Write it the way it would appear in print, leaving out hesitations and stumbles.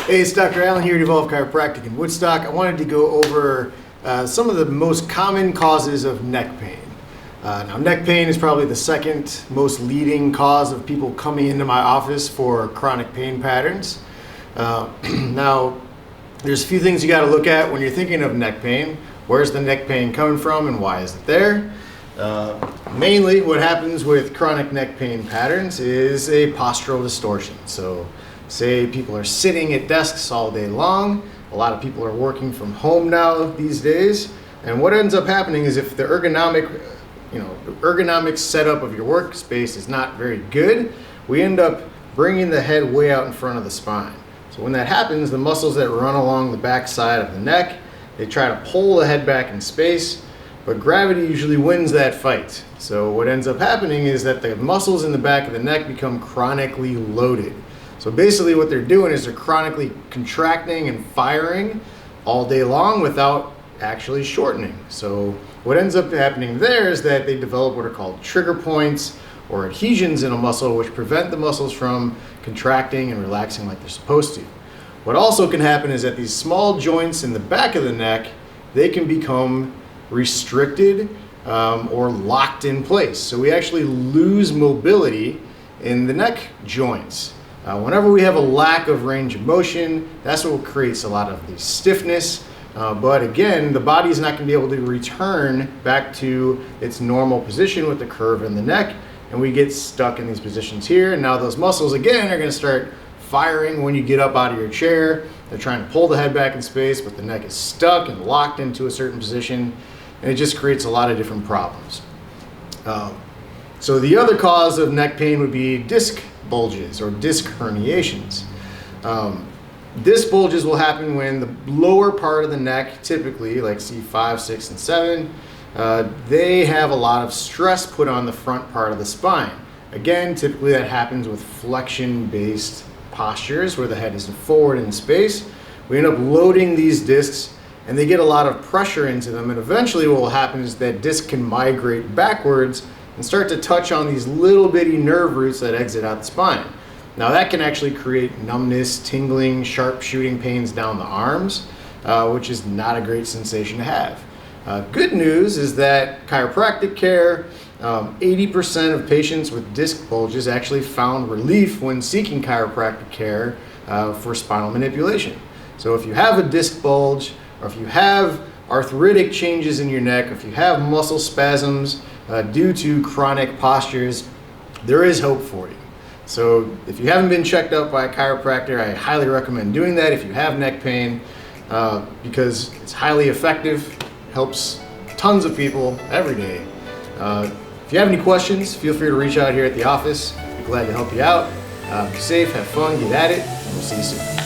Hey, it's Dr. Allen here at Evolve Chiropractic in Woodstock. I wanted to go over some of the most common causes of neck pain. Now, neck pain is probably the second most leading cause of people coming into my office for chronic pain patterns. Now, there's a few things you got to look at when you're thinking of neck pain. Where's the neck pain coming from and why is it there? Mainly what happens with chronic neck pain patterns is a postural distortion. So say people are sitting at desks all day long. A lot of people are working from home now these days. And what ends up happening is if the ergonomic setup of your workspace is not very good, we end up bringing the head way out in front of the spine. So when that happens, the muscles that run along the back side of the neck, they try to pull the head back in space, but gravity usually wins that fight. So what ends up happening is that the muscles in the back of the neck become chronically loaded. So basically what they're doing is they're chronically contracting and firing all day long without actually shortening. So what ends up happening there is that they develop what are called trigger points or adhesions in a muscle, which prevent the muscles from contracting and relaxing like they're supposed to. What also can happen is that these small joints in the back of the neck, they can become restricted or locked in place. So we actually lose mobility in the neck joints. Whenever we have a lack of range of motion, that's what creates a lot of the stiffness. But again, the body is not going to be able to return back to its normal position with the curve in the neck, and we get stuck in these positions here. And now those muscles again are going to start firing when you get up out of your chair. They're trying to pull the head back in space, but the neck is stuck and locked into a certain position, and it just creates a lot of different problems. So the other cause of neck pain would be disc bulges or disc herniations. Disc bulges will happen when the lower part of the neck, typically like C5, 6, and 7, they have a lot of stress put on the front part of the spine. Again, typically that happens with flexion-based postures where the head is forward in space. We end up loading these discs and they get a lot of pressure into them, and eventually what will happen is that disc can migrate backwards and start to touch on these little bitty nerve roots that exit out the spine. Now that can actually create numbness, tingling, sharp shooting pains down the arms, which is not a great sensation to have. Good news is that chiropractic care, 80% of patients with disc bulges actually found relief when seeking chiropractic care for spinal manipulation. So if you have a disc bulge, or if you have arthritic changes in your neck, or if you have muscle spasms due to chronic postures, there is hope for you. So if you haven't been checked out by a chiropractor, I highly recommend doing that if you have neck pain, because it's highly effective, helps tons of people every day. If you have any questions, feel free to reach out here at the office. We'd be glad to help you out. Be safe, have fun, get at it, and we'll see you soon.